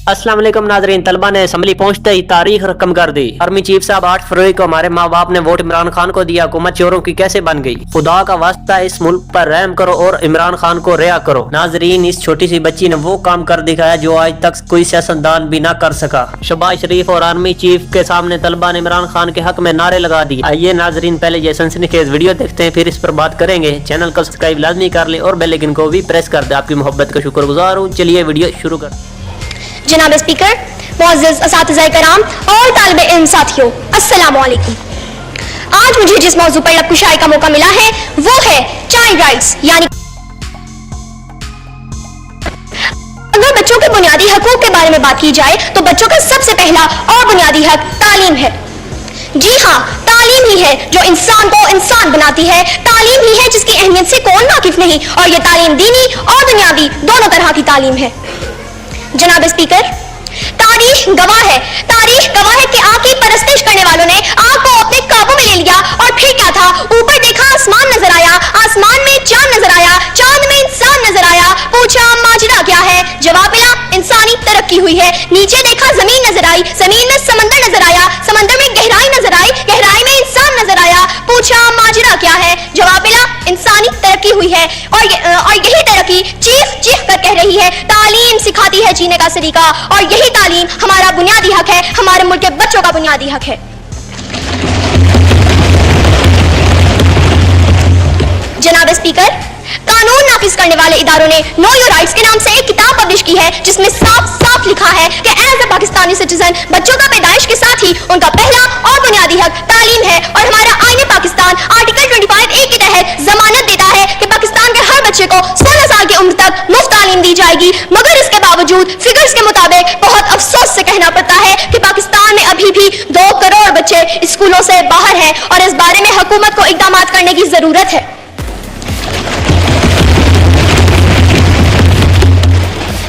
अस्सलाम वालेकुम नाज़रीन, तलबा ने असम्बली पहुंचते ही तारीख रकम कर दी। आर्मी चीफ साहब 8 फरवरी को हमारे माँ बाप ने वोट इमरान खान को दिया, हुकूमत चोरों की कैसे बन गई। खुदा का वास्ता इस मुल्क पर रहम करो और इमरान खान को रिहा करो। नाजरीन, इस छोटी सी बच्ची ने वो काम कर दिखाया जो आज तक कोई सियासतदान भी ना कर सका। शहबाज शरीफ और आर्मी चीफ के सामने तलबा ने इमरान खान के हक में नारे लगा दिए। आइए नाजरीन, पहले ये सनसनीखेज वीडियो देखते हैं, फिर इस पर बात करेंगे। चैनल को सब्सक्राइब लाजमी कर ले और बेल आइकन को भी प्रेस कर दे। आपकी मोहब्बत का शुक्रगुजार हूँ। चलिए वीडियो शुरू कर। जनाब स्पीकर, मुअज़्ज़ज़ असातिज़ाए कराम और तालिबे इल्म साथियों, अस्सलामु अलैकुम। आज मुझे जिस मौजू पर लबकुशाई का मौका मिला है वो है चाइल्ड राइट्स, यानी अगर बच्चों के बुनियादी हकूक के बारे में बात की जाए तो बच्चों का सबसे पहला और बुनियादी हक तालीम है। जी हाँ, तालीम ही है जो इंसान को इंसान बनाती है। तालीम ही है जिसकी अहमियत से कौन वाकिफ नहीं, और ये तालीम दीनी और दुनियावी दोनों तरह की तालीम है। जनाब स्पीकर, तारीख गवाह है कि आग की परस्तिश करने वालों ने आग को अपने काबू में ले लिया, और फिर क्या था, ऊपर देखा आसमान नजर आया, आसमान में चांद नजर आया, चांद में इंसान नजर आया। पूछा माजरा क्या है, जवाब मिला इंसानी तरक्की हुई है। नीचे देखा जमीन नजर आई, जमीन में समंदर नजर आया, समंदर में गहराई नजर आई, गहराई में इंसान नजर आया। पूछा माजरा क्या है, जवाब मिला इंसानी तरक्की हुई है। और यही तरक्की चीख कर कह रही है, तालीम सिखाती है जीने का सलीका, और यही तालीम हमारा बुनियादी हक है, हमारे मुल्क के बच्चों का बुनियादी हक है। जनाब स्पीकर, कानून नाफिज करने वाले इदारों ने नो योर राइट्स के नाम से एक किताब पब्लिश की है जिसमें साफ साफ लिखा है कि एज ए पाकिस्तानी सिटीजन बच्चों का पैदाइश के साथ ही उनका पहला और बुनियादी हक तालीम है। और हमारा आईन पाकिस्तान आर्टिकल 25A के तहत जमानत देता है कि पाकिस्तान के हर बच्चे को 16 साल की उम्र तक मुफ्त तालीम दी जाएगी। मगर इसके बावजूद फिगर्स के मुताबिक बहुत अफसोस से कहना पड़ता है कि पाकिस्तान में अभी भी 2 करोड़ बच्चे स्कूलों से बाहर हैं, और इस बारे में हुकूमत को इकदाम करने की जरूरत है।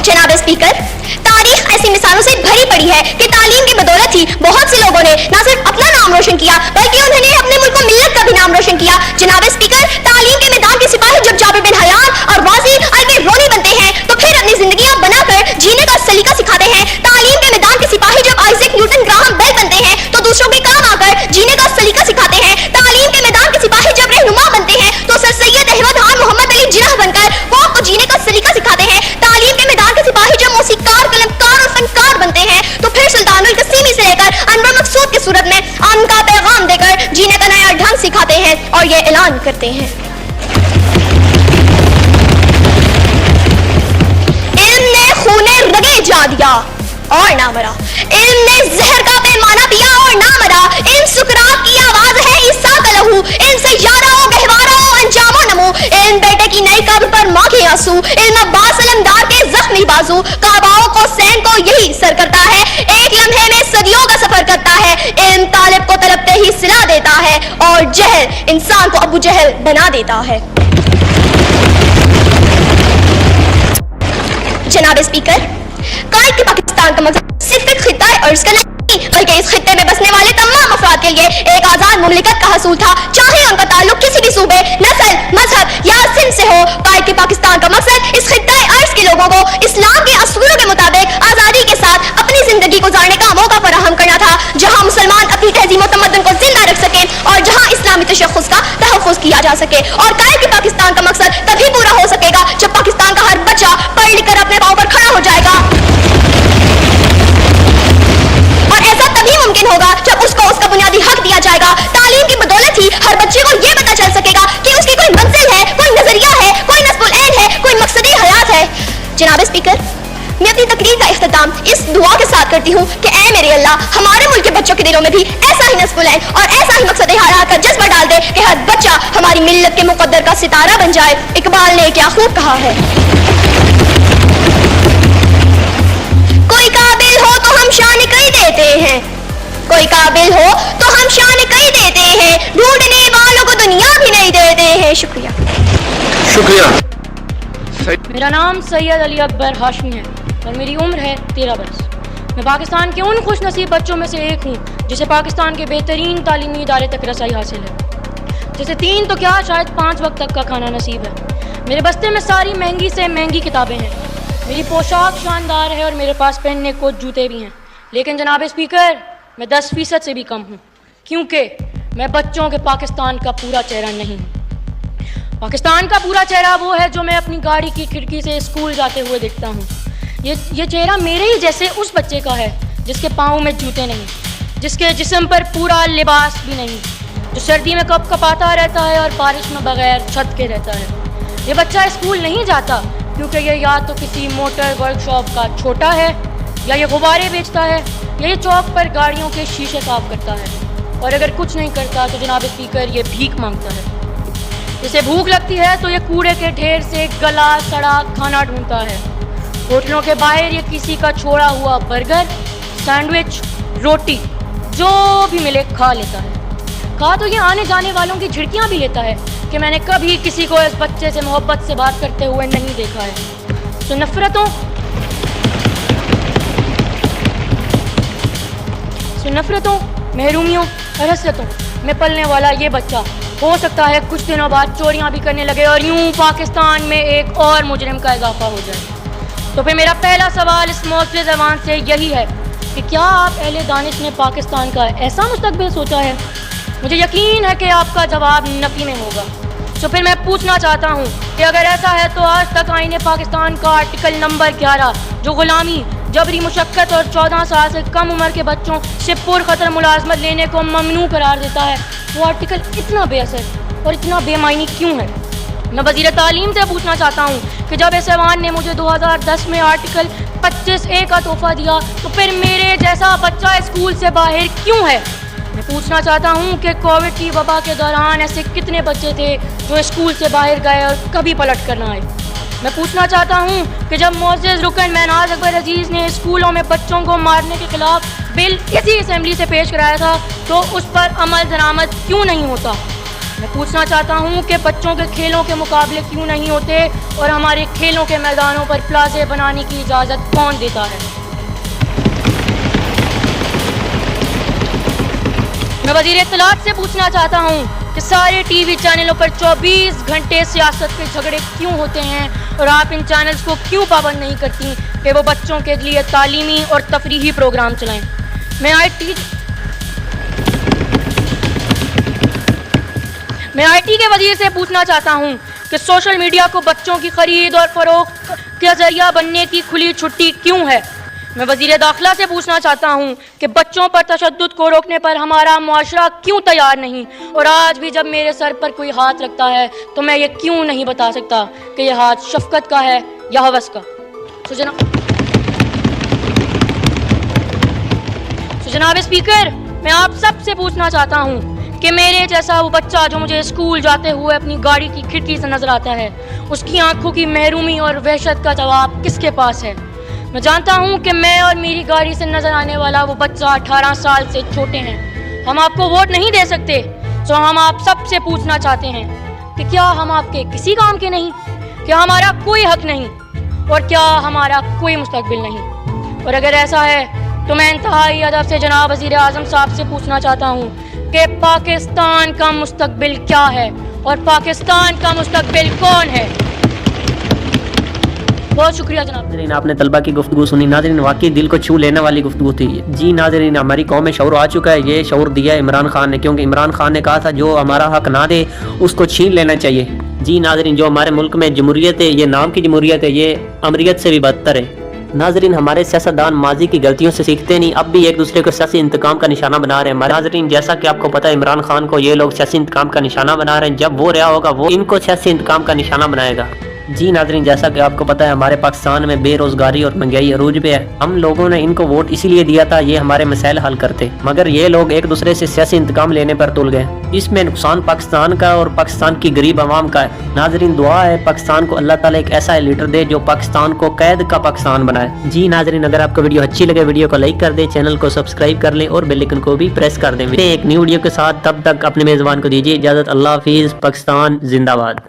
जनाब स्पीकर, तारीख ऐसी मिसालों से भरी पड़ी है कि तालीम की बदौलत ही बहुत से लोगों ने न सिर्फ अपना नाम रोशन किया बल्कि उन्होंने अपने मुल्क को मिल्लत का भी नाम रोशन किया। जनाब स्पीकर, तालीम के मैदान के सिपाही जब जाबिर बिन हयान और वाजी अल-बिरूनी बनते हैं तो फिर अपनी जिंदगियां बनाकर जीने का सलीका सिखाते हैं। तालीम के मैदान के सिपाही जब आइजैक न्यूटन ग्राहम बेल बनते हैं तो दूसरों के काम आकर जीने का सलीका सिखाते हैं। तालीम के मैदान के सिपाही जब रहनुमा बनते हैं तो सर सैयद अहमद खान मोहम्मद अली जिन्ना बनकर कौम को जीने का सलीका सिखाते हैं। तालीम के मैदान के सिपाही जब मौसीकार, कलमकार और फनकार बनते हैं तो फिर सुल्तानुल कसीमी से लेकर अनवर मकसूद की सूरत में अमन का पैगाम देकर जीने का नया ढंग सिखाते हैं और ये ऐलान करते हैं, इल्म ने खूने रगे जा दिया और ना मरा, इल्म ने जहर का पैमाना पिया और ना मरा। इल्म सुकरात की आवाज है, ईसा का लहू, इल्म सैयारा हो, गहवारा हो, अंजामो नमो। इल्म बेटे की नई कब्र पर माँ के आंसू, इल्म अब्बास अलमदार के जख्मी बाजू, काबाओं को सैन को यही सर करता है, एक लम्हे में सदियों का सफर करता है। इल्म तालिब को तलबते ही सिला देता है, और जहल इंसान को अबू जहल बना देता है। जनाब स्पीकर, कायद के पाकिस्तान का मकसद सिर्फ एक खित्ता अर्ज का नहीं बल्कि इस खित्ते में बसने वाले तमाम अफराद के लिए एक आजाद मुमलिकत का हसूल था, चाहे उनका ताल्लुक किसी भी सूबे, नस्ल, मजहब या सिंध से हो। कायद के पाकिस्तान का मकसद इस खित्ते अर्ज के लोगों को इस्लाम के असूलों के मुताबिक आजादी के साथ अपनी जिंदगी गुजारने का मौका फराहम करना था, जहां मुसलमान अपनी तहजीब और तमद्दुन को जिंदा रख सके और जहां इस्लामी तशख्खुस का तहफ़्फ़ुज़ किया जा सके। और कायद के पाकिस्तान का मकसद तभी पूरा हो सकेगा जब पाकिस्तान का हर बच्चा पढ़ लिख कर अपने पांव पर खड़ा हो जाएगा, और ऐसा तभी मुमकिन होगा जब उसको उसका बुनियादी हक दिया जाएगा। तालीम की बदौलत ही हर बच्चे को यह पता चल सकेगा कि उसकी कोई मंजिल है, कोई नजरिया है, कोई नस्बुल ऐन है, कोई मकसदी हयात है। जनाब स्पीकर, मैं अपनी तकरीर का इख्तिताम इस दुआ के साथ करती हूँ कि ऐ मेरे अल्लाह, हमारे मुल्क के बच्चों के दिलों में भी ऐसा ही नस्बुल ऐन और ऐसा ही मकसदी हयात का जज्बा डाल दे कि हर बच्चा हमारी मिल्लत के मुकद्दर का सितारा बन जाए। इकबाल ने क्या खूब कहा है, कोई काबिल हो तो हम शान कई देते हैं, कोई काबिल हो तो हम शान कई देते हैं, ढूंढने वालों को दुनिया भी नहीं देते हैं। शुक्रिया। मेरा नाम सैयद अली अकबर हाशमी है और मेरी उम्र है 13 बरस। मैं पाकिस्तान के उन खुश नसीब बच्चों में से एक हूँ जिसे पाकिस्तान के बेहतरीन तालीमी इदारे तक रसाई हासिल है, जैसे 3 तो क्या शायद 5 वक्त तक का खाना नसीब है। मेरे बस्ते में सारी महंगी से महंगी किताबें हैं, मेरी पोशाक शानदार है और मेरे पास पहनने को जूते भी हैं, लेकिन जनाब स्पीकर मैं 10% से भी कम हूँ, क्योंकि मैं बच्चों के पाकिस्तान का पूरा चेहरा नहीं हूँ। पाकिस्तान का पूरा चेहरा वो है जो मैं अपनी गाड़ी की खिड़की से स्कूल जाते हुए देखता हूँ। ये चेहरा मेरे ही जैसे उस बच्चे का है जिसके पाँव में जूते नहीं, जिसके जिस्म पर पूरा लिबास भी नहीं, जो सर्दी में कप कपाता रहता है और बारिश में बगैर छत के रहता है। ये बच्चा स्कूल नहीं जाता क्योंकि ये या तो किसी मोटर वर्कशॉप का छोटा है, या ये गुब्बारे बेचता है, या ये चौक पर गाड़ियों के शीशे साफ करता है, और अगर कुछ नहीं करता तो जनाब स्पीकर ये भीख मांगता है। इसे भूख लगती है तो ये कूड़े के ढेर से गला सड़ा खाना ढूंढता है। होटलों के बाहर ये किसी का छोड़ा हुआ बर्गर, सैंडविच, रोटी जो भी मिले खा लेता है। कहा तो ये आने जाने वालों की झिड़कियाँ भी लेता है कि मैंने कभी किसी को इस बच्चे से मोहब्बत से बात करते हुए नहीं देखा है। तो नफरतों, महरूमियों और हसरतों में पलने वाला ये बच्चा हो सकता है कुछ दिनों बाद चोरियां भी करने लगे और यूं पाकिस्तान में एक और मुजरिम का इजाफा हो जाए। तो फिर मेरा पहला सवाल इस मौजूदा ज़बान से यही है कि क्या आप अहले दानिश ने पाकिस्तान का ऐसा मुस्तकबिल सोचा है? मुझे यकीन है कि आपका जवाब नफी में होगा। तो फिर मैं पूछना चाहता हूँ कि अगर ऐसा है तो आज तक आईने पाकिस्तान का आर्टिकल नंबर 11 जो गुलामी, जबरी मुशक्कत और 14 साल से कम उम्र के बच्चों से पुरखतर मुलाजमत लेने को ममनू करार देता है, वो आर्टिकल इतना बेअसर और इतना बेमायनी क्यों है? मैं वज़ीर तालीम से पूछना चाहता हूँ कि जब इस ऐवान ने मुझे 2010 में आर्टिकल 25A का तोहफा दिया तो फिर मेरे जैसा बच्चा स्कूल से बाहर क्यों है? मैं पूछना चाहता हूँ कि कोविड की वबा के दौरान ऐसे कितने बच्चे थे जो स्कूल से बाहर गए और कभी पलट कर ना आए? मैं पूछना चाहता हूँ कि जब मोअज़्ज़ज़ रुकन महनाज अकबर अजीज़ ने स्कूलों में बच्चों को मारने के खिलाफ बिल इसी असेंबली से पेश कराया था तो उस पर अमल दरामद क्यों नहीं होता? मैं पूछना चाहता हूँ कि बच्चों के खेलों के मुकाबले क्यों नहीं होते और हमारे खेलों के मैदानों पर प्लाजे बनाने की इजाज़त कौन देता है? मैं वज़ीर इत्तलात से पूछना चाहता हूँ कि सारे टीवी चैनलों पर 24 घंटे सियासत के झगड़े क्यों होते हैं और आप इन चैनल्स को क्यों पाबंद नहीं करती कि वो बच्चों के लिए तालीमी और तफरीही प्रोग्राम चलाएं? मैं IT के वज़ीर से पूछना चाहता हूँ कि सोशल मीडिया को बच्चों की खरीद और फरोख्त का जरिया बनने की खुली छुट्टी क्यों है? मैं वज़ीर दाखिला से पूछना चाहता हूँ कि बच्चों पर तशद्दुद को रोकने पर हमारा मुआशरा क्यों तैयार नहीं, और आज भी जब मेरे सर पर कोई हाथ रखता है तो मैं ये क्यों नहीं बता सकता कि यह हाथ शफकत का है या हवस का? तो जनाब स्पीकर, मैं आप सबसे पूछना चाहता हूँ कि मेरे जैसा वो बच्चा जो मुझे स्कूल जाते हुए अपनी गाड़ी की खिड़की से नजर आता है, उसकी आंखों की महरूमी और वहशत का जवाब किसके पास है? मैं जानता हूँ कि मैं और मेरी गाड़ी से नजर आने वाला वो बच्चा 18 साल से छोटे हैं। हम आपको वोट नहीं दे सकते, तो हम आप सबसे पूछना चाहते हैं कि क्या हम आपके किसी काम के नहीं? क्या हमारा कोई हक नहीं? और क्या हमारा कोई मुस्तकबिल नहीं? और अगर ऐसा है तो मैं इंतहाई अदब से जनाब वज़ीर आज़म साहब से पूछना चाहता हूँ कि पाकिस्तान का मुस्तकबिल क्या है और पाकिस्तान का मुस्तकबिल कौन है? बहुत शुक्रिया जनाब। नाज़रीन, आपने तलबा की गुफ्तगू सुनी। नाज़रीन, वाकई दिल को छू लेने वाली गुफ्तगू थी ये। जी नाज़रीन, हमारी कौम में शऊर आ चुका है। ये शऊर दिया इमरान खान ने, क्योंकि इमरान खान ने कहा था जो हमारा हक ना दे उसको छीन लेना चाहिए। जी नाज़रीन, जो हमारे मुल्क में जमहूरियत है, ये नाम की जमहूरियत है, ये अमरीत से भी बदतर है। नाज़रीन, हमारे सियासतदान माजी की गलतियों से सीखते नहीं, अब भी एक दूसरे को सियासी इंतकाम का निशाना बना रहे हैं। नाज़रीन, जैसा कि आपको पता है इमरान खान को ये लोग सियासी इंतकाम का निशाना बना रहे हैं। जब वो रहा होगा वो इनको सियासी इंतकाम का निशाना बनाएगा। जी नाज़रीन, जैसा कि आपको पता है हमारे पाकिस्तान में बेरोजगारी और महंगाई अरूज पे है। हम लोगों ने इनको वोट इसीलिए दिया था ये हमारे मसाइल हल करते, मगर ये लोग एक दूसरे से सियासी इंतकाम लेने पर तुल गए। इसमें नुकसान पाकिस्तान का और पाकिस्तान की गरीब आवाम का है। नाज़रीन, दुआ है पाकिस्तान को अल्लाह ताला एक ऐसा लीडर दे जो पाकिस्तान को कैद का पाकिस्तान बनाए। जी नाज़रीन, अगर आपको वीडियो अच्छी लगे वीडियो को लाइक कर दे, चैनल को सब्सक्राइब कर लें और बेल आइकन को भी प्रेस कर दें। एक न्यू वीडियो के साथ, तब तक अपने मेज़बान को दीजिए इजाज़त। अल्लाह हाफिज़। पाकिस्तान जिंदाबाद।